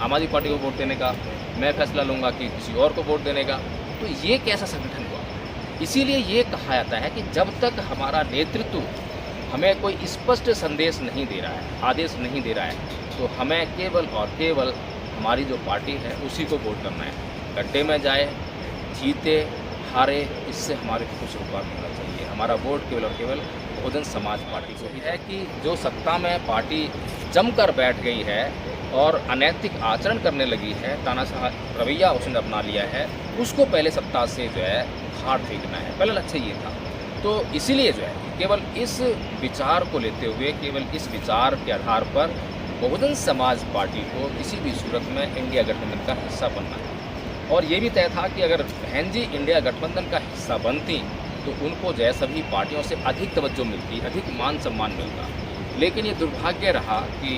आम आदमी पार्टी को वोट देने का, मैं फैसला लूँगा कि किसी और को वोट देने का। तो ये कैसा संगठन हुआ? इसीलिए ये कहा जाता है कि जब तक हमारा नेतृत्व हमें कोई स्पष्ट संदेश नहीं दे रहा है, आदेश नहीं दे रहा है, तो हमें केवल और केवल हमारी जो पार्टी है उसी को वोट करना है। गड्ढे में जाए, जीते हारे, इससे हमारे को कुछ रुकावट होना चाहिए। हमारा वोट केवल और केवल बहुजन समाज पार्टी को ही है कि जो सत्ता में पार्टी जमकर बैठ गई है और अनैतिक आचरण करने लगी है, तानाशाह रवैया उसने अपना लिया है, उसको पहले सत्ता से जो है उखाड़ फेंकना है। पहला लक्ष्य ये था। तो इसीलिए जो है केवल इस विचार को लेते हुए, केवल इस विचार के आधार पर बहुजन समाज पार्टी को किसी भी सूरत में इंडिया गठबंधन का हिस्सा बनना है। और ये भी तय था कि अगर बहन जी इंडिया गठबंधन का हिस्सा बनती तो उनको जो है सभी पार्टियों से अधिक तवज्जो मिलती, अधिक मान सम्मान मिलता। लेकिन ये दुर्भाग्य रहा कि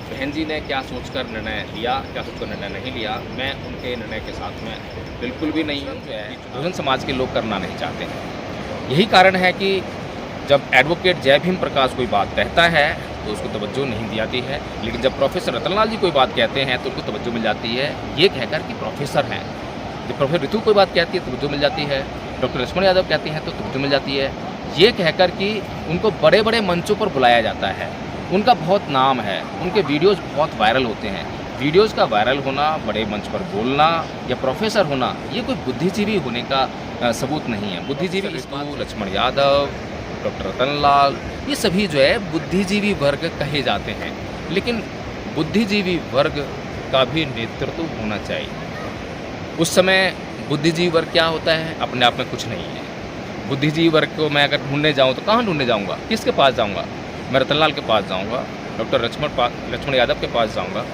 बहन जी ने क्या सोचकर निर्णय लिया, क्या सोचकर निर्णय नहीं लिया, मैं उनके निर्णय के साथ में बिल्कुल भी नहीं हूँ। जो है बहुजन समाज के लोग करना नहीं चाहते हैं। यही कारण है कि जब एडवोकेट जय भीम प्रकाश कोई बात कहता है तो उसको तवज्जो नहीं दी जाती है, लेकिन जब प्रोफेसर रतनलाल जी कोई बात कहते हैं तो उनको तवज्जो मिल जाती है, ये कहकर कि प्रोफेसर हैं। जब प्रोफेसर ऋतु कोई बात कहती है तो तवज्जो मिल जाती है, डॉक्टर लक्ष्मण यादव कहती हैं तो तवज्जो मिल जाती है, ये कहकर कि उनको बड़े बड़े मंचों पर बुलाया जाता है। उनका बहुत नाम है, उनके वीडियोज़ बहुत वायरल होते हैं। वीडियोज़ का वायरल होना, बड़े मंच पर बोलना या प्रोफेसर होना, ये कोई बुद्धिजीवी होने का सबूत नहीं है। बुद्धिजीवी ऋतु, लक्ष्मण यादव, डॉक्टर रतनलाल, ये सभी जो है बुद्धिजीवी वर्ग कहे जाते हैं। लेकिन बुद्धिजीवी वर्ग का भी नेतृत्व होना चाहिए। उस समय बुद्धिजीवी वर्ग क्या होता है? अपने आप में कुछ नहीं है। बुद्धिजीवी वर्ग को मैं अगर ढूंढने जाऊँ तो कहाँ ढूंढने जाऊँगा? किसके पास जाऊँगा? मैं रतनलाल के पास जाऊँगा, डॉक्टर लक्ष्मण यादव के पास जाऊँगा।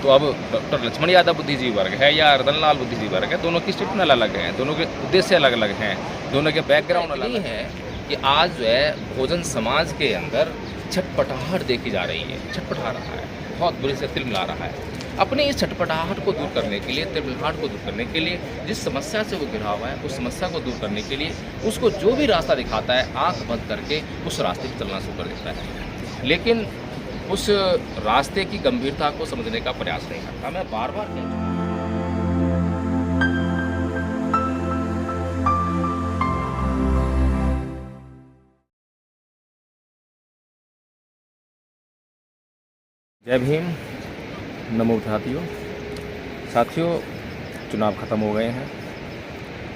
तो अब डॉक्टर लक्ष्मण यादव बुद्धिजीवी वर्ग है या रतनलाल बुद्धिजीवी वर्ग है? दोनों की स्टेटमेंट अलग हैं, दोनों के उद्देश्य अलग अलग हैं, दोनों के बैकग्राउंड अलग है कि आज जो है बहुजन समाज के अंदर छटपटाहट देखी जा रही है, छटपटा रहा है, बहुत बुरे से तिलमिला रहा है। अपने इस छटपटाहट को दूर करने के लिए, तिलमिलाहट को दूर करने के लिए, जिस समस्या से वो घिरा हुआ है उस समस्या को दूर करने के लिए उसको जो भी रास्ता दिखाता है, आंख बंद करके उस रास्ते पर चलना शुरू कर देता है, लेकिन उस रास्ते की गंभीरता को समझने का प्रयास नहीं करता। मैं बार बार कहता हूँ, जय भीम, नमो साथियों, चुनाव ख़त्म हो गए हैं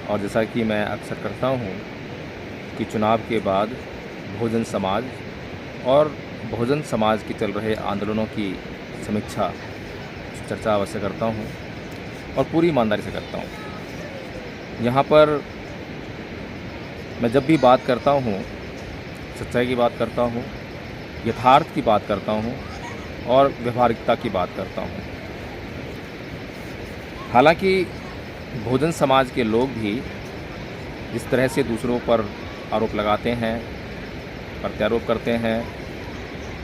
और जैसा कि मैं अक्सर करता हूं कि चुनाव के बाद बहुजन समाज और बहुजन समाज के चल रहे आंदोलनों की समीक्षा, चर्चा अवश्य करता हूं और पूरी ईमानदारी से करता हूं। यहाँ पर मैं जब भी बात करता हूं, सच्चाई की बात करता हूं, यथार्थ की बात करता हूं और व्यवहारिकता की बात करता हूं। हालांकि बहुजन समाज के लोग भी जिस तरह से दूसरों पर आरोप लगाते हैं, प्रत्यारोप करते हैं,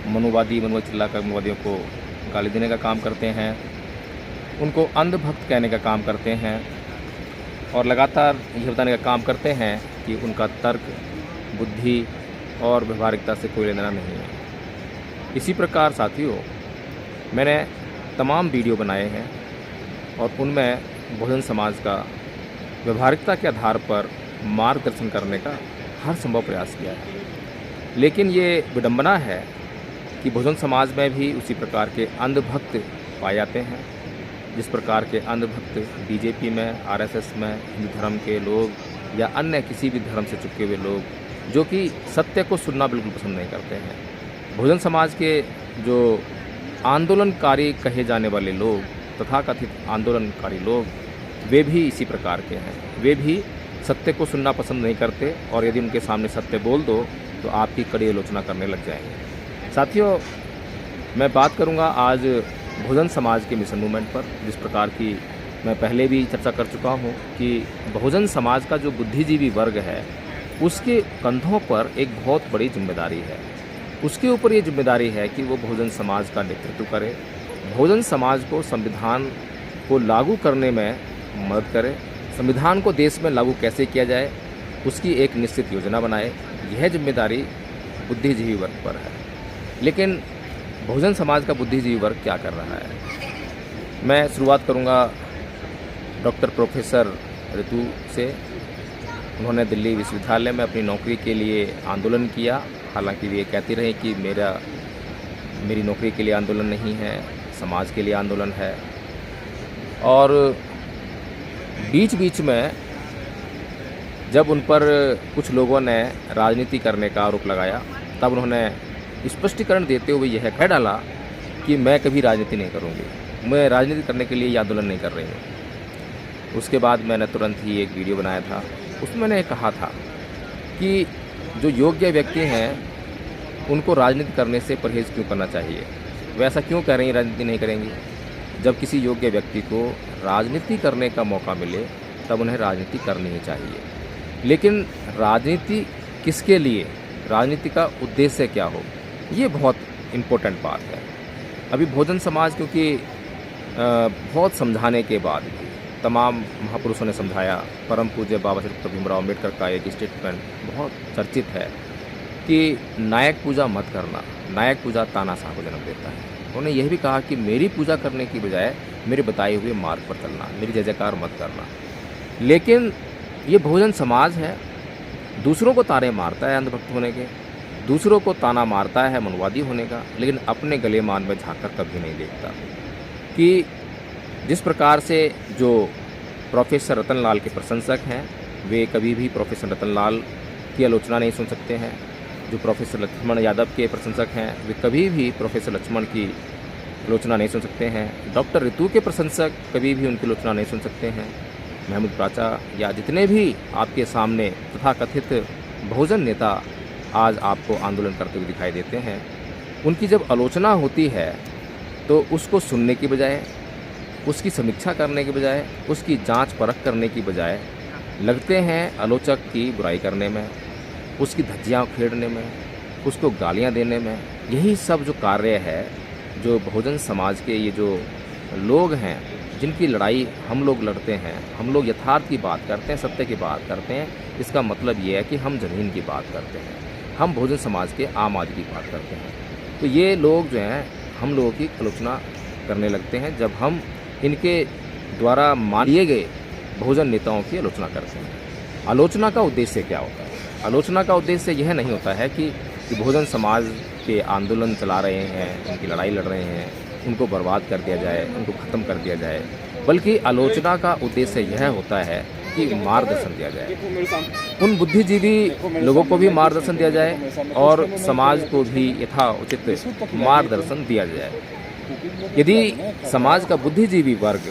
मनुवादी चिल्लाकर मनुवादियों को गाली देने का काम करते हैं, उनको अंधभक्त कहने का काम करते हैं और लगातार यह बताने का काम करते हैं कि उनका तर्क, बुद्धि और व्यवहारिकता से कोई लेना नहीं है। इसी प्रकार साथियों, मैंने तमाम वीडियो बनाए हैं और उनमें बहुजन समाज का व्यवहारिकता के आधार पर मार्गदर्शन करने का हर संभव प्रयास किया है। लेकिन ये विडंबना है कि बहुजन समाज में भी उसी प्रकार के अंधभक्त पाए जाते हैं, जिस प्रकार के अंधभक्त बीजेपी में, आरएसएस में, हिंदू धर्म के लोग या अन्य किसी भी धर्म से चुके हुए लोग जो कि सत्य को सुनना बिल्कुल पसंद नहीं करते हैं। बहुजन समाज के जो आंदोलनकारी कहे जाने वाले लोग, तथाकथित आंदोलनकारी लोग, वे भी इसी प्रकार के हैं। वे भी सत्य को सुनना पसंद नहीं करते और यदि उनके सामने सत्य बोल दो तो आपकी कड़ी आलोचना करने लग जाएंगे। साथियों, मैं बात करूंगा आज बहुजन समाज के मिशन मूवमेंट पर, जिस प्रकार की मैं पहले भी चर्चा कर चुका हूं कि बहुजन समाज का जो बुद्धिजीवी वर्ग है उसके कंधों पर एक बहुत बड़ी जिम्मेदारी है। उसके ऊपर ये जिम्मेदारी है कि वो बहुजन समाज का नेतृत्व करे, बहुजन समाज को संविधान को लागू करने में मदद करे, संविधान को देश में लागू कैसे किया जाए उसकी एक निश्चित योजना बनाए। यह जिम्मेदारी बुद्धिजीवी वर्ग पर है। लेकिन बहुजन समाज का बुद्धिजीवी वर्ग क्या कर रहा है? मैं शुरुआत करूंगा डॉक्टर प्रोफेसर ऋतु से। उन्होंने दिल्ली विश्वविद्यालय में अपनी नौकरी के लिए आंदोलन किया। हालांकि वे कहती रही कि मेरी नौकरी के लिए आंदोलन नहीं है, समाज के लिए आंदोलन है। और बीच बीच में जब उन पर कुछ लोगों ने राजनीति करने का आरोप लगाया, तब उन्होंने स्पष्टीकरण देते हुए यह कह डाला कि मैं कभी राजनीति नहीं करूंगी, मैं राजनीति करने के लिए ये आंदोलन नहीं कर रही हूँ। उसके बाद मैंने तुरंत ही एक वीडियो बनाया था, उसमें मैंने कहा था कि जो योग्य व्यक्ति हैं उनको राजनीति करने से परहेज़ क्यों करना चाहिए। वे ऐसा क्यों कह रही हैं राजनीति नहीं करेंगी। जब किसी योग्य व्यक्ति को राजनीति करने का मौका मिले तब उन्हें राजनीति करनी ही चाहिए। लेकिन राजनीति किसके लिए, राजनीति का उद्देश्य क्या हो, ये बहुत इम्पोर्टेंट बात है। अभी बहुजन समाज क्योंकि बहुत समझाने के बाद तमाम महापुरुषों ने समझाया, परम पूज्य बाबा साहेब भीमराव अम्बेडकर का एक स्टेटमेंट बहुत चर्चित है कि नायक पूजा मत करना, नायक पूजा तानाशाह को जन्म देता है। उन्होंने यह भी कहा कि मेरी पूजा करने की बजाय मेरे बताए हुए मार्ग पर चलना, मेरी जय जयकार मत करना। लेकिन ये बहुजन समाज है, दूसरों को ताने मारता है अंधभक्त होने के, दूसरों को ताना मारता है मनवादी होने का, लेकिन अपने गले मान में झाँक कर कभी नहीं देखता कि जिस प्रकार से जो प्रोफेसर रतनलाल के प्रशंसक हैं वे कभी भी प्रोफेसर रतनलाल की आलोचना नहीं सुन सकते हैं। जो प्रोफेसर लक्ष्मण यादव के प्रशंसक हैं वे कभी भी प्रोफेसर लक्ष्मण की आलोचना नहीं सुन सकते हैं। डॉक्टर ऋतु के प्रशंसक कभी भी उनकी आलोचना नहीं सुन सकते हैं। महमूद प्राचा या जितने भी आपके सामने तथाकथित बहुजन नेता आज आपको आंदोलन करते हुए दिखाई देते हैं, उनकी जब आलोचना होती है तो उसको सुनने की बजाय, उसकी समीक्षा करने के बजाय, उसकी जांच परख करने की बजाय लगते हैं आलोचक की बुराई करने में, उसकी धज्जियाँ उखेड़ने में, उसको गालियाँ देने में। यही सब जो कार्य है, जो बहुजन समाज के ये जो लोग हैं जिनकी लड़ाई हम लोग लड़ते हैं, हम लोग यथार्थ की बात करते हैं, सत्य की बात करते हैं। इसका मतलब ये है कि हम ज़मीन की बात करते हैं, हम बहुजन समाज के आम आदमी की बात करते हैं। तो ये लोग जो हैं हम लोगों की आलोचना करने लगते हैं जब हम इनके द्वारा मान लिए गए बहुजन नेताओं की आलोचना करते हैं। आलोचना का उद्देश्य क्या होता है? आलोचना का उद्देश्य यह नहीं होता है कि बहुजन समाज के आंदोलन चला रहे हैं, उनकी लड़ाई लड़ रहे हैं, उनको बर्बाद कर दिया जाए, उनको ख़त्म कर दिया जाए, बल्कि आलोचना का उद्देश्य यह होता है कि मार्गदर्शन दिया जाए, उन बुद्धिजीवी लोगों को भी मार्गदर्शन दिया जाए और समाज को भी यथाउचित मार्गदर्शन दिया जाए। यदि समाज का बुद्धिजीवी वर्ग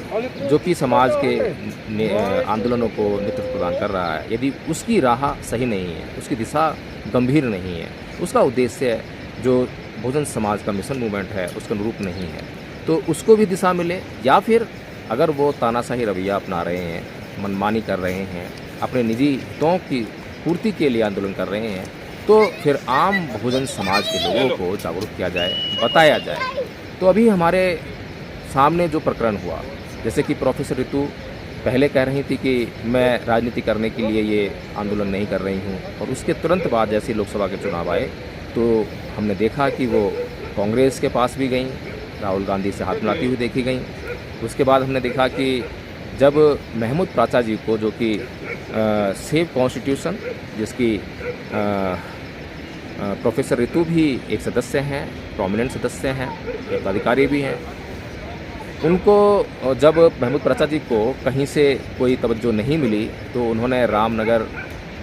जो कि समाज के आंदोलनों को नेतृत्व प्रदान कर रहा है, यदि उसकी राह सही नहीं है, उसकी दिशा गंभीर नहीं है, उसका उद्देश्य जो बहुजन समाज का मिशन मूवमेंट है उसके अनुरूप नहीं है, तो उसको भी दिशा मिले। या फिर अगर वो तानाशाही रवैया अपना रहे हैं, मनमानी कर रहे हैं, अपने निजी हितों की पूर्ति के लिए आंदोलन कर रहे हैं, तो फिर आम बहुजन समाज के लोगों को जागरूक किया जाए, बताया जाए। तो अभी हमारे सामने जो प्रकरण हुआ, जैसे कि प्रोफेसर ऋतु पहले कह रही थी कि मैं राजनीति करने के लिए ये आंदोलन नहीं कर रही हूँ, और उसके तुरंत बाद जैसे लोकसभा के चुनाव आए तो हमने देखा कि वो कांग्रेस के पास भी गई, राहुल गांधी से हाथ मिलाती हुई देखी गई। उसके बाद हमने देखा कि जब महमूद प्राचा जी को, जो कि सेव कॉन्स्टिट्यूशन जिसकी प्रोफेसर ऋतु भी एक सदस्य हैं, प्रोमिनेंट सदस्य हैं, एक अधिकारी भी हैं, उनको जब महमूद प्राचा जी को कहीं से कोई तवज्जो नहीं मिली तो उन्होंने रामनगर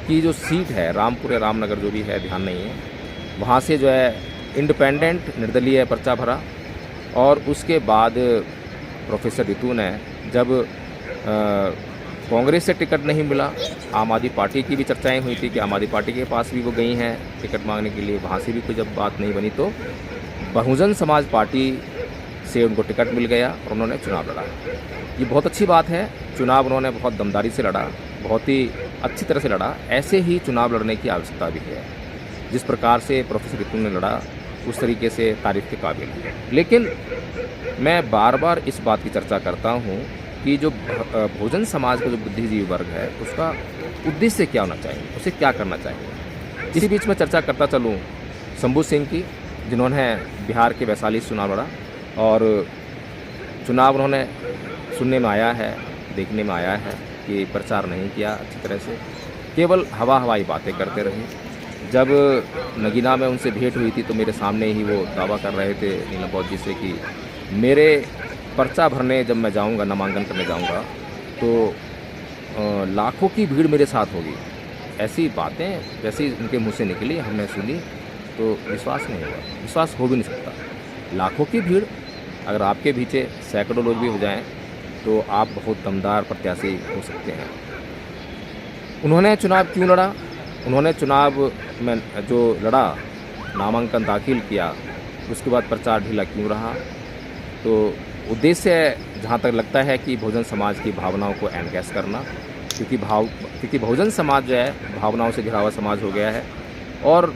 की जो सीट है, रामपुर या रामनगर जो भी है, ध्यान नहीं है, वहाँ से जो है इंडिपेंडेंट निर्दलीय पर्चा भरा। और उसके बाद प्रोफेसर ऋतु ने जब कांग्रेस से टिकट नहीं मिला, आम आदमी पार्टी की भी चर्चाएं हुई थी कि आम आदमी पार्टी के पास भी वो गई हैं टिकट मांगने के लिए, वहाँ से भी कोई जब बात नहीं बनी तो बहुजन समाज पार्टी से उनको टिकट मिल गया और उन्होंने चुनाव लड़ा। ये बहुत अच्छी बात है, चुनाव उन्होंने बहुत दमदारी से लड़ा, बहुत ही अच्छी तरह से लड़ा। ऐसे ही चुनाव लड़ने की आवश्यकता भी है, जिस प्रकार से प्रोफेसर ऋतु ने लड़ा उस तरीके से तारीफ के काबिल है। लेकिन मैं बार बार इस बात की चर्चा करता हूँ कि जो बहुजन समाज का जो बुद्धिजीवी वर्ग है उसका उद्देश्य क्या होना चाहिए, उसे क्या करना चाहिए। इसी बीच में चर्चा करता चलूँ शंभू सिंह की, जिन्होंने बिहार के वैशाली से चुनाव लड़ा और चुनाव उन्होंने सुनने में आया है, देखने में आया है कि प्रचार नहीं किया अच्छी तरह से, केवल हवाई बातें करते रहे। जब नगीना में उनसे भेंट हुई थी तो मेरे सामने ही वो दावा कर रहे थे नीलम बौद्ध जी से कि मेरे पर्चा भरने जब मैं जाऊंगा, नामांकन करने जाऊंगा तो लाखों की भीड़ मेरे साथ होगी। ऐसी बातें जैसी उनके मुंह से निकली हमने सुनी तो विश्वास नहीं हुआ, विश्वास हो भी नहीं सकता। लाखों की भीड़, अगर आपके पीछे सैकड़ों लोग भी हो जाएं तो आप बहुत दमदार प्रत्याशी हो सकते हैं। उन्होंने चुनाव क्यों लड़ा? उन्होंने चुनाव में जो लड़ा, नामांकन दाखिल किया, उसके बाद प्रचार ढीला क्यों रहा? तो उद्देश्य जहाँ तक लगता है कि बहुजन समाज की भावनाओं को एनकैश करना, क्योंकि बहुजन समाज जो है भावनाओं से घिरा हुआ समाज हो गया है और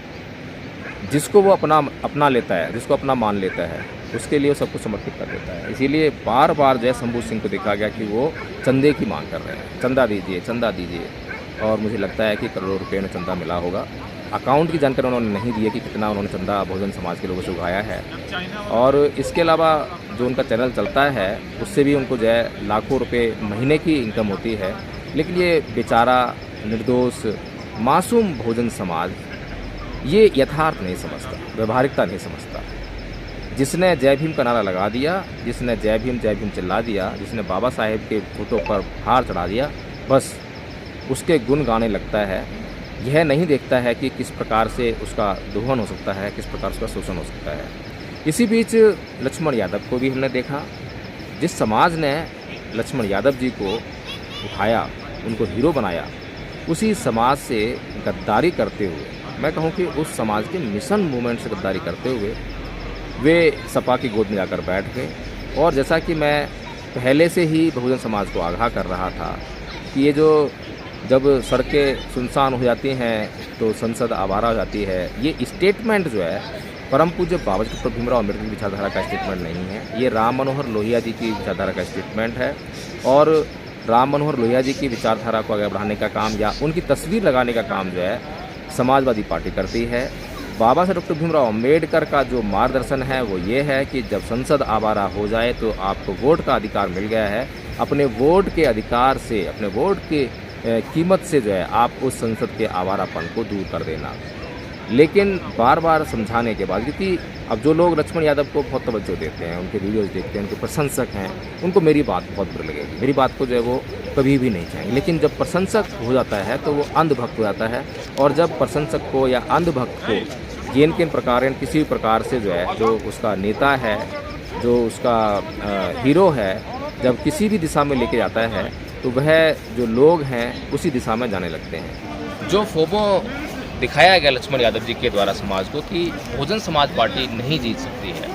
जिसको वो अपना लेता है, जिसको अपना मान लेता है, उसके लिए वो सब कुछ समर्पित कर देता है। इसीलिए बार बार जय शंभू सिंह को देखा गया कि वो चंदे की मांग कर रहे हैं, चंदा दीजिए, चंदा दीजिए। और मुझे लगता है कि करोड़ों रुपये में चंदा मिला होगा। अकाउंट की जानकारी उन्होंने नहीं दी है कि कितना उन्होंने चंदा बहुजन समाज के लोगों से उगाया है। और इसके अलावा जो उनका चैनल चलता है उससे भी उनको जो है लाखों रुपये महीने की इनकम होती है। लेकिन ये बेचारा निर्दोष मासूम बहुजन समाज ये यथार्थ नहीं समझता, व्यवहारिकता नहीं समझता। जिसने जय भीम का नारा लगा दिया, जिसने जय भीम चिल्ला दिया, जिसने बाबा साहेब के फोटो पर हार चढ़ा दिया, बस उसके गुण गाने लगता है। यह नहीं देखता है कि किस प्रकार से उसका दोहन हो सकता है, किस प्रकार उसका शोषण हो सकता है। इसी बीच लक्ष्मण यादव को भी हमने देखा। जिस समाज ने लक्ष्मण यादव जी को उठाया, उनको हीरो बनाया, उसी समाज से गद्दारी करते हुए, मैं कहूँ कि उस समाज के मिशन मूवमेंट से गद्दारी करते हुए वे सपा की गोद में जाकर बैठ गए। और जैसा कि मैं पहले से ही बहुजन समाज को आगाह कर रहा था कि ये जो जब सड़कें सुनसान हो जाती हैं तो संसद आवारा हो जाती है, ये स्टेटमेंट जो है परम पूज्य बाबा डॉक्टर भीमराव अम्बेडकर की विचारधारा का स्टेटमेंट नहीं है। ये राम मनोहर लोहिया जी की विचारधारा का स्टेटमेंट है। और राम मनोहर लोहिया जी की विचारधारा को आगे बढ़ाने का काम या उनकी तस्वीर लगाने का काम जो है समाजवादी पार्टी करती है। बाबा साहब डॉक्टर भीमराव अम्बेडकर का जो मार्गदर्शन है वो ये है कि जब संसद आवारा हो जाए तो आपको वोट का अधिकार मिल गया है, अपने वोट के अधिकार से, अपने वोट के कीमत से जो है आप उस संसद के आवारापन को दूर कर देना। लेकिन बार बार समझाने के बाद, क्योंकि अब जो लोग लक्ष्मण यादव को बहुत तवज्जो देते हैं, उनके वीडियोस देखते हैं, उनके प्रशंसक हैं, उनको मेरी बात बहुत बुरी लगेगी, मेरी बात को जो है वो कभी भी नहीं चाहेंगे। लेकिन जब प्रशंसक हो जाता है तो वो अंधभक्त हो जाता है। और जब प्रशंसक को या अंधभक्त को जिन किन प्रकार किसी भी प्रकार से जो है, जो उसका नेता है, जो उसका हीरो है, जब किसी भी दिशा में लेके जाता है तो वह जो लोग हैं उसी दिशा में जाने लगते हैं। जो फोमो दिखाया गया लक्ष्मण यादव जी के द्वारा समाज को कि बहुजन समाज पार्टी नहीं जीत सकती है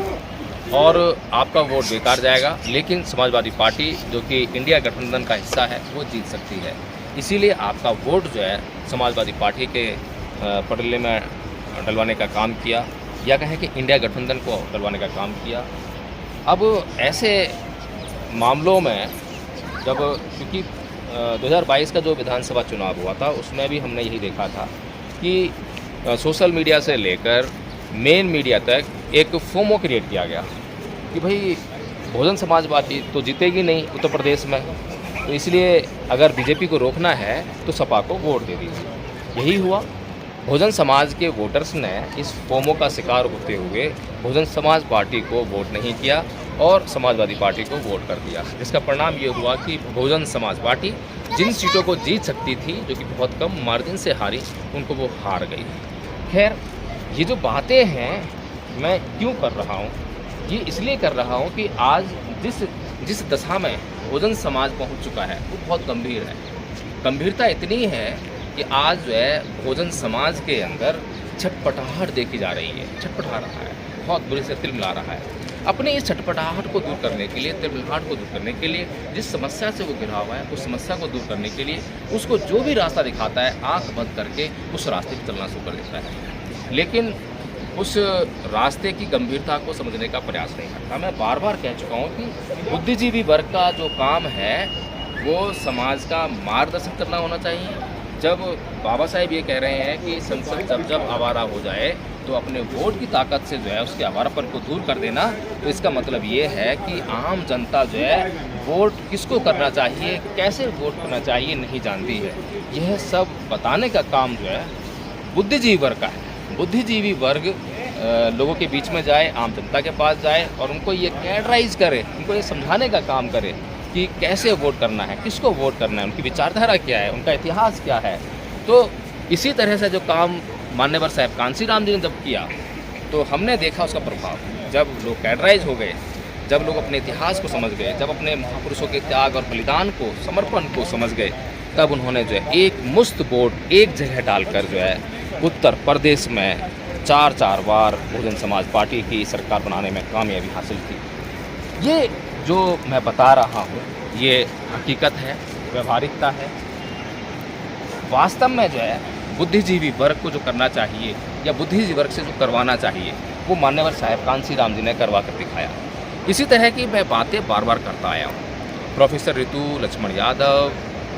और आपका वोट बेकार जाएगा, लेकिन समाजवादी पार्टी जो कि इंडिया गठबंधन का हिस्सा है वो जीत सकती है। इसीलिए आपका वोट जो है समाजवादी पार्टी के पटले में डलवाने का काम किया, या कहें कि इंडिया गठबंधन को डलवाने का काम किया। अब ऐसे मामलों में जब, क्योंकि 2022 का जो विधानसभा चुनाव हुआ था उसमें भी हमने यही देखा था कि सोशल मीडिया से लेकर मेन मीडिया तक एक फोमो क्रिएट किया गया कि भाई बहुजन समाज पार्टी तो जीतेगी नहीं उत्तर प्रदेश में, तो इसलिए अगर बीजेपी को रोकना है तो सपा को वोट दे दीजिए। यही हुआ। बहुजन समाज के वोटर्स ने इस फोमो का शिकार होते हुए बहुजन समाज पार्टी को वोट नहीं किया और समाजवादी पार्टी को वोट कर दिया, जिसका परिणाम ये हुआ कि बहुजन समाज पार्टी जिन सीटों को जीत सकती थी, जो कि बहुत कम मार्जिन से हारी, उनको वो हार गई। खैर, ये जो बातें हैं मैं क्यों कर रहा हूँ, ये इसलिए कर रहा हूँ कि आज जिस दशा में बहुजन समाज पहुँच चुका है वो बहुत गंभीर है। गंभीरता इतनी है कि आज जो है बहुजन समाज के अंदर छटपटाहट देखी जा रही है, छटपटा रहा है, बहुत बुरे से तिलमिला रहा है। अपने इस छटपटाहट को दूर करने के लिए, तिलमिलाहट को दूर करने के लिए, जिस समस्या से वो घिरा हुआ है उस समस्या को दूर करने के लिए उसको जो भी रास्ता दिखाता है आंख बंद करके उस रास्ते पर चलना शुरू कर देता है, लेकिन उस रास्ते की गंभीरता को समझने का प्रयास नहीं करता। मैं बार बार कह चुका हूँ कि बुद्धिजीवी वर्ग का जो काम है वो समाज का मार्गदर्शन करना होना चाहिए। जब बाबा साहेब ये कह रहे हैं कि संसद जब आवारा हो जाए तो अपने वोट की ताकत से जो है उसके आवारापन को दूर कर देना, तो इसका मतलब ये है कि आम जनता जो है वोट किसको करना चाहिए, कैसे वोट करना चाहिए नहीं जानती है। यह सब बताने का काम जो है बुद्धिजीवी वर्ग का है। बुद्धिजीवी वर्ग लोगों के बीच में जाए, आम जनता के पास जाए और उनको ये कैडराइज करे, उनको ये समझाने का काम करे कि कैसे वोट करना है, किसको वोट करना है, उनकी विचारधारा क्या है, उनका इतिहास क्या है। तो इसी तरह से जो काम मान्यवर साहब कांसीराम जी ने जब किया तो हमने देखा उसका प्रभाव। जब लोग कैडराइज हो गए, जब लोग अपने इतिहास को समझ गए, जब अपने महापुरुषों के त्याग और बलिदान को, समर्पण को समझ गए, तब उन्होंने जो है एक मुश्त वोट एक जगह डालकर जो है उत्तर प्रदेश में 4 बार बहुजन समाज पार्टी की सरकार बनाने में कामयाबी हासिल की। ये जो मैं बता रहा हूँ ये हकीकत है, व्यवहारिकता है। वास्तव में जो है बुद्धिजीवी वर्ग को जो करना चाहिए या बुद्धिजीवी वर्ग से जो करवाना चाहिए वो मान्यवर साहब कांसीराम जी ने करवा कर दिखाया। इसी तरह की मैं बातें बार बार करता आया हूँ। प्रोफेसर ऋतु, लक्ष्मण यादव,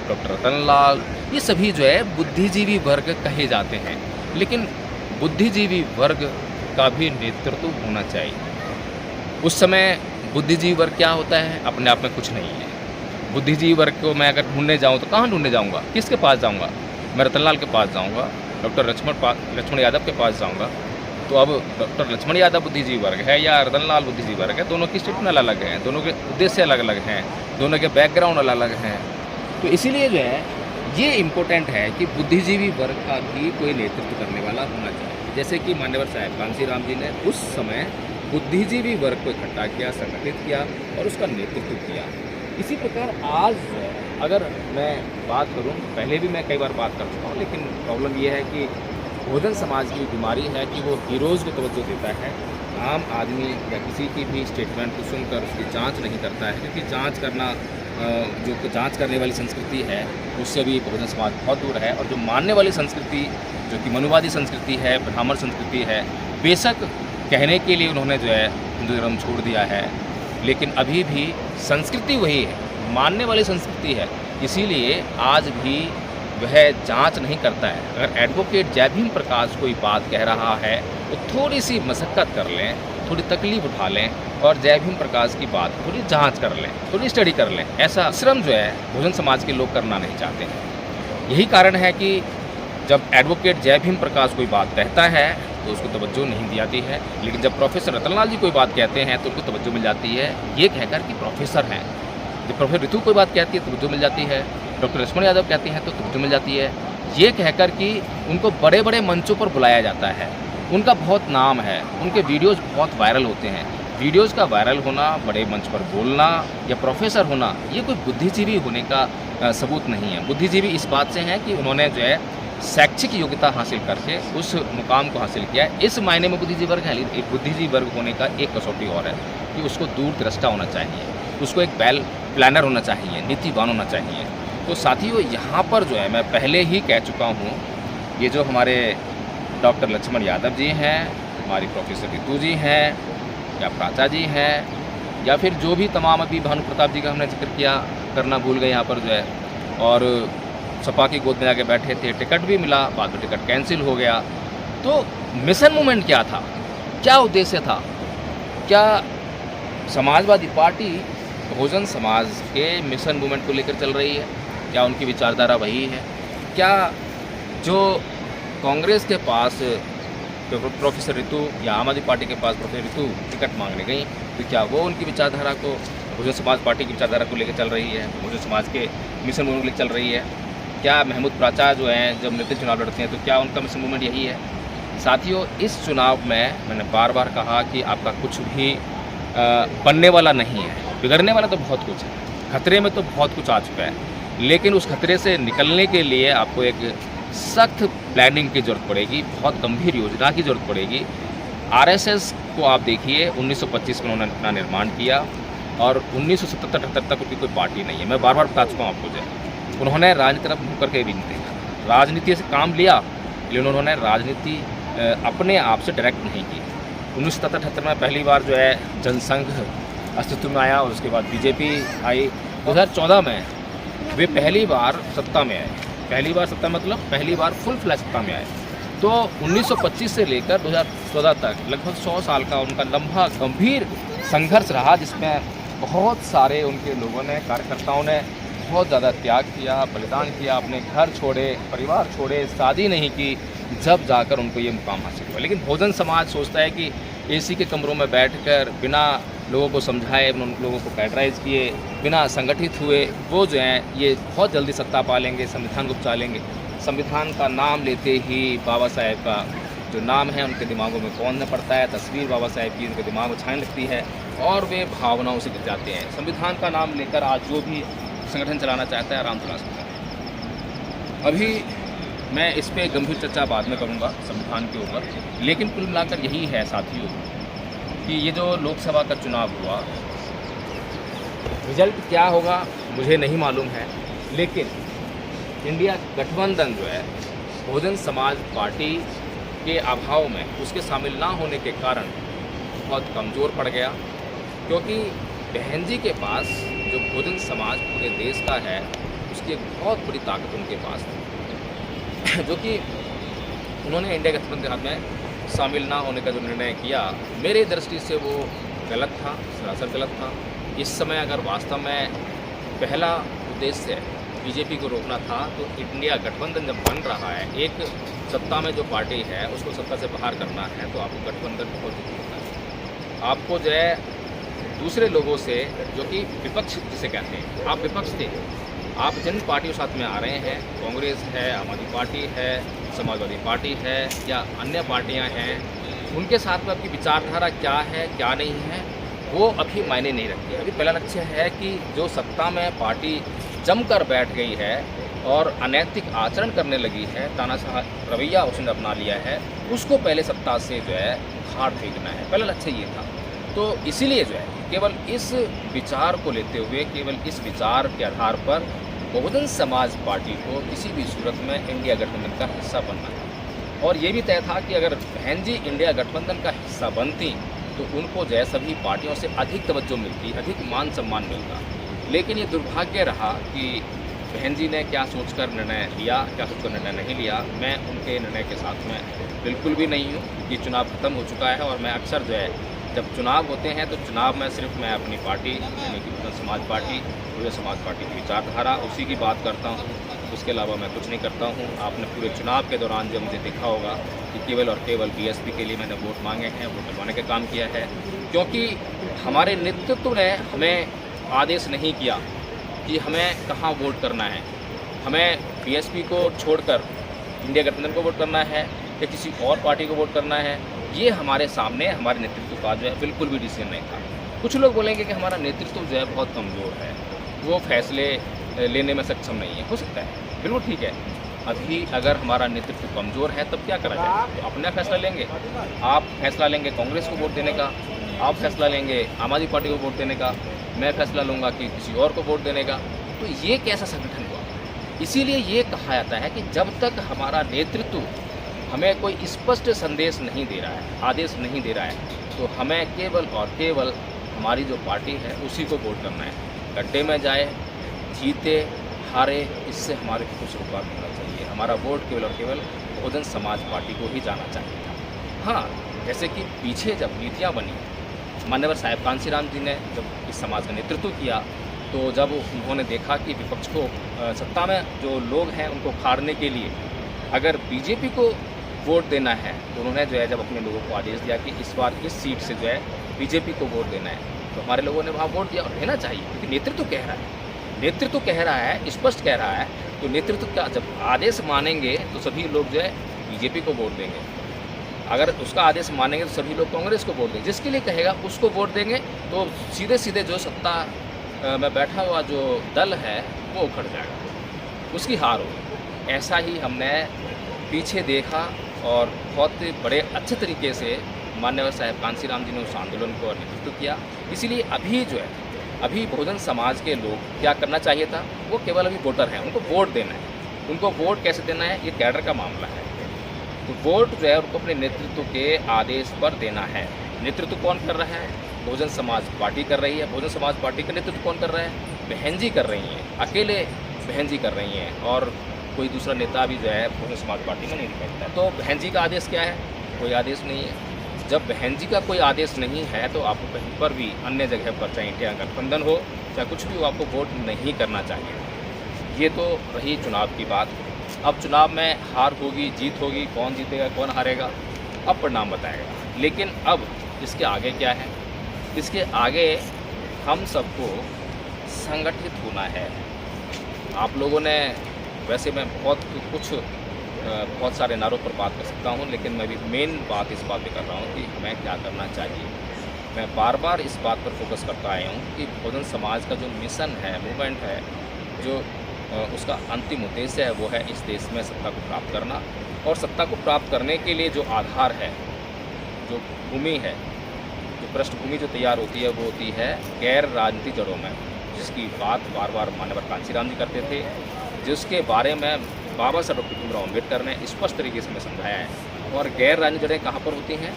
डॉक्टर रतन लाल, ये सभी जो है बुद्धिजीवी वर्ग कहे जाते हैं, लेकिन बुद्धिजीवी वर्ग का भी नेतृत्व होना चाहिए। उस समय बुद्धिजीवी वर्ग क्या होता है, अपने आप में कुछ नहीं है। बुद्धिजीवी वर्ग को मैं अगर ढूंढने जाऊँ तो कहाँ ढूंढने जाऊँगा, किसके पास जाऊँगा? मैं रतन लाल के पास जाऊँगा, डॉक्टर लक्ष्मण यादव के पास जाऊँगा। तो अब डॉक्टर लक्ष्मण यादव बुद्धिजीवी वर्ग है या रतन लाल बुद्धिजीवी वर्ग है, दोनों की स्टेटमेंट अलग अलग हैं, दोनों के उद्देश्य अलग अलग हैं, दोनों के बैकग्राउंड अलग अलग हैं। तो इसीलिए जो है ये इम्पोर्टेंट है कि बुद्धिजीवी वर्ग का भी कोई नेतृत्व करने वाला होना चाहिए। जैसे कि मान्यवर साहब कांसीराम जी ने उस समय बुद्धिजीवी वर्ग को इकट्ठा किया, संगठित किया और उसका नेतृत्व किया। इसी प्रकार आज अगर मैं बात करूं, पहले भी मैं कई बार बात कर चुका हूं, लेकिन प्रॉब्लम यह है कि बहुजन समाज की बीमारी है कि वो हीरोज़ को तवज्जो देता है, आम आदमी या किसी की भी स्टेटमेंट को सुनकर उसकी जांच नहीं करता है। क्योंकि जांच करना, जो जांच करने वाली संस्कृति है उससे भी बहुजन समाज बहुत दूर है। और जो मानने वाली संस्कृति, जो कि मनुवादी संस्कृति है, ब्राह्मण संस्कृति है, बेशक कहने के लिए उन्होंने जो है हिंदू धर्म छोड़ दिया है, लेकिन अभी भी संस्कृति वही है, मानने वाली संस्कृति है। इसीलिए आज भी वह जांच नहीं करता है। अगर एडवोकेट जय भीम प्रकाश कोई बात कह रहा है तो थोड़ी सी मशक्क़त कर लें, थोड़ी तकलीफ उठा लें और जय भीम प्रकाश की बात थोड़ी जांच कर लें, थोड़ी स्टडी कर लें। ऐसा श्रम जो है बहुजन समाज के लोग करना नहीं चाहते हैं। यही कारण है कि जब एडवोकेट जय भीम प्रकाश कोई बात कहता है तो उसको तवज्जो नहीं दी जाती है, लेकिन जब प्रोफेसर रतन लाल जी कोई बात कहते हैं तो उनको तवज्जो मिल जाती है, ये कहकर कि प्रोफेसर हैं। जब प्रोफेसर ऋतु कोई बात कहती है तो तवज्जो मिल जाती है, डॉक्टर लक्ष्मण यादव कहते हैं तो तवज्जो मिल जाती है, ये कहकर कि उनको बड़े बड़े मंचों पर बुलाया जाता है, उनका बहुत नाम है, उनके वीडियोज़ बहुत वायरल होते हैं। वीडियोज़ का वायरल होना, बड़े मंच पर बोलना या प्रोफेसर होना, ये कोई बुद्धिजीवी होने का सबूत नहीं है। बुद्धिजीवी इस बात से हैं कि उन्होंने जो है शैक्षिक योग्यता हासिल करके उस मुकाम को हासिल किया है। इस मायने में बुद्धिजीवी वर्ग है। एक बुद्धिजीवी वर्ग होने का एक कसौटी और है कि उसको दूरदृष्टा होना चाहिए, उसको एक वेल प्लानर होना चाहिए, नीतिवान होना चाहिए। तो साथियों, यहाँ पर जो है मैं पहले ही कह चुका हूँ, ये जो हमारे डॉक्टर लक्ष्मण यादव जी हैं, हमारी प्रोफेसर ऋतु जी हैं या प्राचा जी हैं या फिर जो भी तमाम, अभी भानु प्रताप जी का हमने जिक्र किया, करना भूल गए यहाँ पर जो है, और सपा की गोद में जाके बैठे थे, टिकट भी मिला, बाद में टिकट कैंसिल हो गया। तो मिशन मूवमेंट क्या था, क्या उद्देश्य था? क्या समाजवादी पार्टी बहुजन समाज के मिशन मूवमेंट को लेकर चल रही है? क्या उनकी विचारधारा वही है? क्या जो कांग्रेस के पास प्रोफेसर ऋतु या आम आदमी पार्टी के पास प्रोफेसर ऋतु टिकट मांगने गई, तो क्या वो उनकी विचारधारा को, बहुजन समाज पार्टी की विचारधारा को लेकर चल रही है, बहुजन समाज के मिशन मूवमेंट को लेकर चल रही है? क्या महमूद प्राचा जो हैं जब नेतृत्व चुनाव लड़ते हैं तो क्या उनका मिशन मूवमेंट यही है? साथियों, इस चुनाव में मैंने बार बार कहा कि आपका कुछ भी बनने वाला नहीं है, बिगड़ने वाला तो बहुत कुछ है, खतरे में तो बहुत कुछ आ चुका है, लेकिन उस खतरे से निकलने के लिए आपको एक सख्त प्लानिंग की ज़रूरत पड़ेगी, बहुत गंभीर योजना की ज़रूरत पड़ेगी। आरएसएस को आप देखिए, 1925 में उन्होंने अपना निर्माण किया और 1977-78 तक उनकी कोई पार्टी नहीं है। मैं बार बार बता चुका हूँ आपको, जो उन्होंने राजनीति तरफ मुँह करके भी नहीं देखा, राजनीति से काम लिया, लेकिन उन्होंने राजनीति अपने आप से डायरेक्ट नहीं की। 1977-78 में पहली बार जो है जनसंघ अस्तित्व में आया और उसके बाद बीजेपी आई। 2014 में वे पहली बार सत्ता में आए, पहली बार सत्ता मतलब पहली बार फुल फ्लैश सत्ता में आए। तो 1925 से लेकर 2014 तक लगभग 100 साल का उनका लंबा गंभीर संघर्ष रहा, जिसमें बहुत सारे उनके लोगों ने, कार्यकर्ताओं ने बहुत ज़्यादा त्याग किया, बलिदान किया, अपने घर छोड़े, परिवार छोड़े, शादी नहीं की, जब जाकर उनको ये मुकाम हासिल हुआ। लेकिन बहुजन समाज सोचता है कि एसी के कमरों में बैठकर बिना लोगों को समझाए, उन लोगों को कैडराइज़ किए, बिना संगठित हुए, वो जो हैं ये बहुत जल्दी सत्ता पा लेंगे, संविधान को बचा लेंगे। संविधान का नाम लेते ही बाबा साहेब का जो नाम है उनके दिमागों में कौंधने पड़ता है, तस्वीर बाबा साहेब की उनके दिमाग में छाने लगती है और वे भावनाओं से गिर जाते हैं। संविधान का नाम लेकर आज जो भी संगठन चलाना चाहता है आराम चला सकता है। अभी मैं इस पर गंभीर चर्चा बाद में करूँगा संविधान के ऊपर, लेकिन कुल मिलाकर यही है साथियों कि ये जो लोकसभा का चुनाव हुआ, रिजल्ट क्या होगा मुझे नहीं मालूम है, लेकिन इंडिया गठबंधन जो है बहुजन समाज पार्टी के अभाव में, उसके शामिल ना होने के कारण बहुत कमज़ोर पड़ गया, क्योंकि बहन जी के पास जो बहुजन समाज पूरे देश का है उसकी एक बहुत बड़ी ताकत उनके पास थी, जो कि उन्होंने इंडिया गठबंधन में शामिल ना होने का जो निर्णय किया, मेरे दृष्टि से वो गलत था, सरासर गलत था। इस समय अगर वास्तव में पहला उद्देश्य बीजेपी को रोकना था तो इंडिया गठबंधन जब बन रहा है, एक सत्ता में जो पार्टी है उसको सत्ता से बाहर करना है, तो आपको गठबंधन बहुत जरूरी होता है। आपको जो है दूसरे लोगों से, जो कि विपक्ष जिसे कहते हैं, आप विपक्ष थे, आप जिन पार्टियों साथ में आ रहे हैं, कांग्रेस है, आम आदमी पार्टी है, समाजवादी पार्टी है या अन्य पार्टियां हैं, उनके साथ में आपकी विचारधारा क्या है क्या नहीं है वो अभी मायने नहीं रखती। अभी पहला लक्ष्य है कि जो सत्ता में पार्टी जमकर बैठ गई है और अनैतिक आचरण करने लगी है, तानाशाह रवैया उसने अपना लिया है, उसको पहले सत्ता से जो है हार फेंकना है। पहला लक्ष्य ये था। तो इसीलिए जो है केवल इस विचार को लेते हुए, केवल इस विचार के आधार पर बहुजन समाज पार्टी को किसी भी सूरत में इंडिया गठबंधन का हिस्सा बनना है। और ये भी तय था कि अगर बहन जी इंडिया गठबंधन का हिस्सा बनती तो उनको जो है सभी पार्टियों से अधिक तवज्जो मिलती, अधिक मान सम्मान मिलता। लेकिन ये दुर्भाग्य रहा कि बहन जी ने क्या सोचकर निर्णय लिया, क्या सोचकर निर्णय नहीं लिया, मैं उनके निर्णय के साथ में बिल्कुल भी नहीं हूँ। ये चुनाव खत्म हो चुका है और मैं अक्सर जो है जब चुनाव होते हैं तो चुनाव में सिर्फ मैं अपनी पार्टी यानी कि बहुजन समाज पार्टी, बहुजन समाज पार्टी की विचारधारा उसी की बात करता हूँ, उसके अलावा मैं कुछ नहीं करता हूँ। आपने पूरे चुनाव के दौरान जो मुझे देखा होगा कि केवल और केवल बीएसपी के लिए मैंने वोट मांगे हैं, वोट डलवाने का काम किया है, क्योंकि हमारे नेतृत्व ने हमें आदेश नहीं किया कि हमें कहाँ वोट करना है, हमें बीएसपी को छोड़कर इंडिया गठबंधन को वोट करना है या किसी और पार्टी को वोट करना है। ये हमारे सामने हमारे नेतृत्व का जो है बिल्कुल भी डिसीजन नहीं था। कुछ लोग बोलेंगे कि हमारा नेतृत्व जो है बहुत कमज़ोर है, वो फैसले लेने में सक्षम नहीं है, हो सकता है, बिल्कुल ठीक है। अभी अगर हमारा नेतृत्व कमज़ोर है तब क्या करा जाए? तो अपना फैसला लेंगे, आप फैसला लेंगे कांग्रेस को वोट देने का, आप फैसला लेंगे आम आदमी पार्टी को वोट देने का, मैं फैसला लूँगा कि किसी और को वोट देने का। तो ये कैसा संगठन हुआ? इसीलिए ये कहा जाता है कि जब तक हमारा नेतृत्व हमें कोई स्पष्ट संदेश नहीं दे रहा है, आदेश नहीं दे रहा है, तो हमें केवल और केवल हमारी जो पार्टी है उसी को वोट करना है। गड्ढे में जाए, जीते हारे, इससे हमारे को कुछ रुकावट नहीं होना चाहिए। हमारा वोट केवल और केवल बहुजन समाज पार्टी को ही जाना चाहिए था। हाँ, जैसे कि पीछे जब नीतियाँ बनी, माननीय साहेब कांशीराम जी ने जब इस समाज का नेतृत्व किया, तो जब उन्होंने देखा कि विपक्ष को सत्ता में जो लोग हैं उनको खाड़ने के लिए अगर बीजेपी को वोट देना है, तो उन्होंने जो है जब अपने लोगों को आदेश दिया कि इस बार इस सीट से जो है बीजेपी को वोट देना है, तो हमारे लोगों ने वहाँ वोट दिया और देना चाहिए, क्योंकि नेतृत्व कह रहा है, नेतृत्व कह रहा है, स्पष्ट कह रहा है। तो नेतृत्व का जब आदेश मानेंगे तो सभी लोग जो है बीजेपी को वोट देंगे, अगर उसका आदेश मानेंगे तो सभी लोग कांग्रेस को वोट देंगे, जिसके लिए कहेगा उसको वोट देंगे, तो सीधे सीधे जो सत्ता में बैठा हुआ जो दल है वो उखड़ जाएगा, उसकी हार होगी। ऐसा ही हमने पीछे देखा और बहुत बड़े अच्छे तरीके से माननीय साहेब कांशीराम जी ने उस आंदोलन को नेतृत्व किया। इसीलिए अभी जो है, अभी बहुजन समाज के लोग क्या करना चाहिए था, वो केवल अभी वोटर हैं, उनको वोट देना है। उनको वोट कैसे देना है, ये कैडर का मामला है। तो वोट जो है उनको अपने नेतृत्व के आदेश पर देना है। नेतृत्व कौन कर रहा है? बहुजन समाज पार्टी कर रही है। बहुजन समाज पार्टी का नेतृत्व कौन कर रहा है? बहन जी कर रही हैं, अकेले बहन जी कर रही हैं, और कोई दूसरा नेता भी जो है बहुजन समाज पार्टी में नहीं दिखाई देता। तो बहन जी का आदेश क्या है? कोई आदेश नहीं है। जब बहन जी का कोई आदेश नहीं है तो आपको कहीं पर भी अन्य जगह पर, चाहे इंडिया गठबंधन हो चाहे कुछ भी हो, आपको वोट नहीं करना चाहिए। ये तो रही चुनाव की बात। अब चुनाव में हार होगी, जीत होगी, कौन जीतेगा कौन हारेगा अब परिणाम बताएगा। लेकिन अब इसके आगे क्या है? इसके आगे हम सबको संगठित होना है। आप लोगों ने, वैसे मैं बहुत सारे नारों पर बात कर सकता हूँ, लेकिन मैं भी मेन बात इस बात पे कर रहा हूँ कि हमें क्या करना चाहिए। मैं बार बार इस बात पर फोकस करता आया हूँ कि बहुजन समाज का जो मिशन है, मूवमेंट है, जो उसका अंतिम उद्देश्य है वो है इस देश में सत्ता को प्राप्त करना। और सत्ता को प्राप्त करने के लिए जो आधार है, जो भूमि है, जो पृष्ठभूमि जो तैयार होती है वो होती है गैर राजनीतिक जड़ों में, जिसकी बात बार बार माननीय कांशीराम जी करते थे, जिसके बारे में बाबा साहब डॉक्टर भीमराव अम्बेडकर ने स्पष्ट तरीके से हमें समझाया है। और गैर राजनीतिक जड़ें कहाँ पर होती हैं?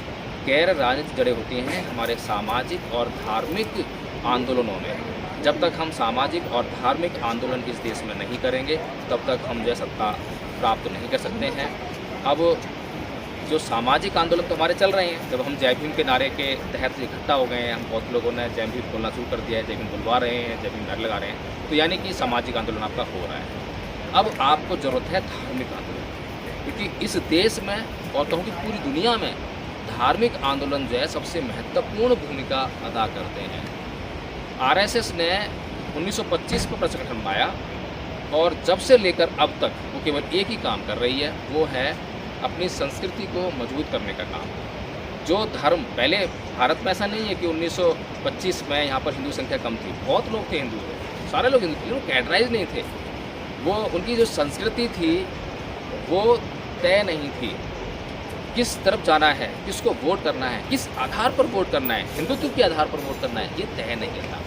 गैर राजनीतिक जड़ें होती हैं हमारे सामाजिक और धार्मिक आंदोलनों में। जब तक हम सामाजिक और धार्मिक आंदोलन इस देश में नहीं करेंगे तब तक हम जो सत्ता प्राप्त नहीं कर सकते हैं। अब जो सामाजिक आंदोलन तो हमारे चल रहे हैं, जब हम जय भीम के नारे के तहत इकट्ठा हो गए हैं, हम बहुत लोगों ने जय भीम बोलना शुरू कर दिया है, जय भीम बुलवा रहे हैं, जय भीम नारे लगा रहे हैं, तो यानी कि सामाजिक आंदोलन आपका हो रहा है। अब आपको ज़रूरत है धार्मिक आंदोलन, क्योंकि इस देश में और कहूँ कि पूरी दुनिया में धार्मिक आंदोलन जो है सबसे महत्वपूर्ण भूमिका अदा करते हैं। आरएसएस ने 1925 में प्रचलित बनाया और जब से लेकर अब तक वो केवल एक ही काम कर रही है, वो है अपनी संस्कृति को मजबूत करने का काम। जो धर्म पहले भारत में ऐसा नहीं है कि 1925 में यहाँ पर हिंदू संख्या कम थी, बहुत लोग थे हिंदू, सारे लोग हिंदू थे, लोग कैडराइज नहीं थे। वो उनकी जो संस्कृति थी वो तय नहीं थी, किस तरफ जाना है, किसको वोट करना है, किस आधार पर वोट करना है, हिंदुत्व के आधार पर वोट करना है, ये तय नहीं था।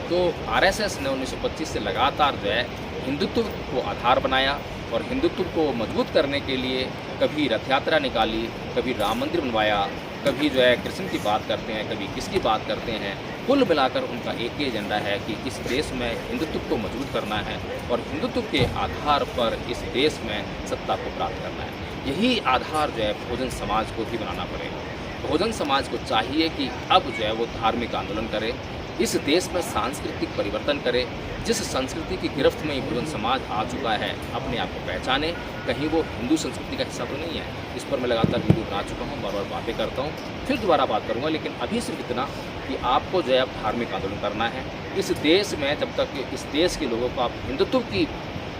तो आरएसएस ने 1925 से लगातार जो है हिंदुत्व को आधार बनाया और हिंदुत्व को मजबूत करने के लिए कभी रथ यात्रा निकाली, कभी राम मंदिर बनवाया, कभी जो है कृष्ण की बात करते हैं, कभी किसकी बात करते हैं। कुल मिलाकर उनका एक ही एजेंडा है कि इस देश में हिंदुत्व को मजबूत करना है और हिंदुत्व के आधार पर इस देश में सत्ता को प्राप्त करना है। यही आधार जो है बहुजन समाज को भी बनाना पड़ेगा। बहुजन समाज को चाहिए कि अब जो है वो धार्मिक आंदोलन करे, इस देश में सांस्कृतिक परिवर्तन करे। जिस संस्कृति की गिरफ्त में बहुजन समाज आ चुका है, अपने आप को पहचाने। कहीं वो हिंदू संस्कृति का हिस्सा तो नहीं है। इस पर मैं लगातार वीडियो बना चुका हूँ, बार बार बातें करता हूँ, फिर दोबारा बात करूँगा। लेकिन अभी सिर्फ इतना कि आपको जो है अब धार्मिक आंदोलन करना है इस देश में। जब तक इस देश के लोगों को आप हिंदुत्व की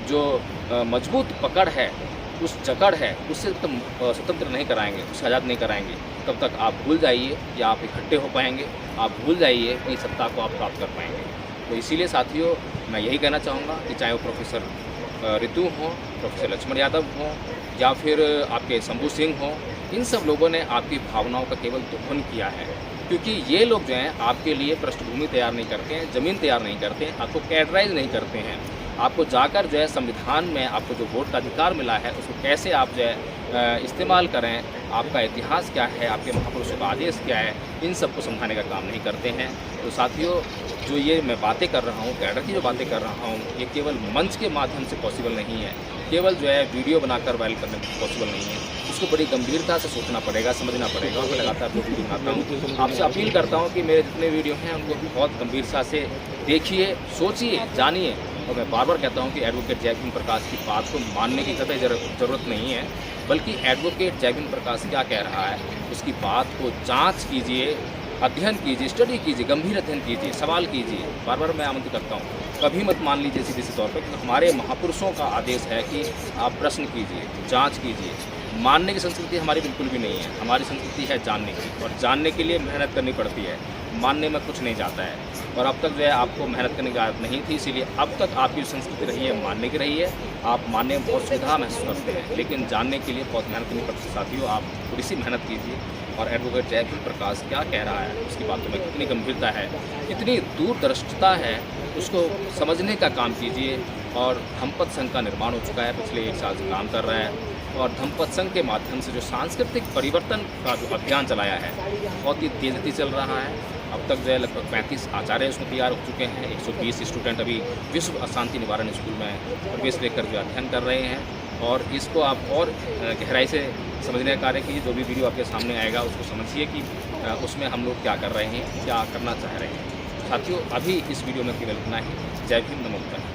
जो मजबूत पकड़ है, उस जकड़ है, उससे तुम स्वतंत्र नहीं कराएंगे, उससे आज़ाद नहीं कराएंगे, तब तक आप भूल जाइए या आप इकट्ठे हो पाएंगे। आप भूल जाइए कि सत्ता को आप प्राप्त कर पाएंगे। तो इसीलिए साथियों, मैं यही कहना चाहूँगा कि चाहे वो प्रोफेसर रितु हों, प्रोफेसर लक्ष्मण यादव हों या फिर आपके शंभू सिंह हों, इन सब लोगों ने आपकी भावनाओं का केवल दोहन किया है। क्योंकि ये लोग जो हैं आपके लिए पृष्ठभूमि तैयार नहीं करते हैं, ज़मीन तैयार नहीं करते हैं, आपको कैडराइज नहीं करते हैं। आपको जाकर जो है संविधान में आपको जो वोट का अधिकार मिला है उसको कैसे आप जो है इस्तेमाल करें, आपका इतिहास क्या है, आपके महापुरुषों का आदेश क्या है, इन सब को समझाने का काम नहीं करते हैं। तो साथियों, जो ये मैं बातें कर रहा हूँ, कैडर की जो बातें कर रहा हूँ, ये केवल मंच के माध्यम से पॉसिबल नहीं है, केवल जो है वीडियो बनाकर वायरल करने पॉसिबल नहीं है। इसको बड़ी गंभीरता से सोचना पड़ेगा, समझना पड़ेगा। मैं लगातार जो वीडियो बनाता हूँ, आपसे अपील करता हूँ कि मेरे जितने वीडियो हैं उनको बहुत गंभीरता से देखिए, सोचिए, जानिए। और मैं बार बार कहता हूँ कि एडवोकेट जय भीम प्रकाश की बात को मानने की कतई ज़रूरत नहीं है, बल्कि एडवोकेट जय भीम प्रकाश क्या कह रहा है उसकी बात को जांच कीजिए, अध्ययन कीजिए, स्टडी कीजिए, गंभीर अध्ययन कीजिए, सवाल कीजिए। बार बार मैं आमंत्रित करता हूँ, कभी मत मान लीजिए सीधे तौर पर कि हमारे महापुरुषों का आदेश है कि आप प्रश्न कीजिए, जाँच कीजिए। मानने की संस्कृति हमारी बिल्कुल भी नहीं है, हमारी संस्कृति है जानने की, और जानने के लिए मेहनत करनी पड़ती है, मानने में कुछ नहीं जाता है। और अब तक जो है आपको मेहनत करने की आदत नहीं थी, इसीलिए अब तक आपकी संस्कृति रही है मानने की रही है। आप मानने में बहुत सुविधा महसूस करते हैं, लेकिन जानने के लिए बहुत मेहनत करनी पड़ती है। साथियों, आप थोड़ी सी मेहनत कीजिए और एडवोकेट जय भीम प्रकाश क्या कह रहा है उसकी बातों में कितनी गंभीरता है, कितनी दूरदर्शिता है, उसको समझने का काम कीजिए। और धम्मपद संघ का निर्माण हो चुका है, पिछले 1 साल से काम कर रहा है, और धम्मपद संघ के माध्यम से जो सांस्कृतिक परिवर्तन का जो अभियान चलाया है बहुत ही तेज़ गति चल रहा है। अब तक जो है लगभग 35 आचार्य उसमें तैयार हो चुके हैं। 120 स्टूडेंट अभी विश्व अशांति निवारण स्कूल में प्रवेश लेकर जो अध्ययन कर रहे हैं। और इसको आप और गहराई से समझने का कार्य कीजिए। जो भी वीडियो आपके सामने आएगा उसको समझिए कि उसमें हम लोग क्या कर रहे हैं, क्या करना चाह रहे हैं। साथियों, अभी इस वीडियो में केवल इतना ही। जय भीम, नमो बुद्धाय।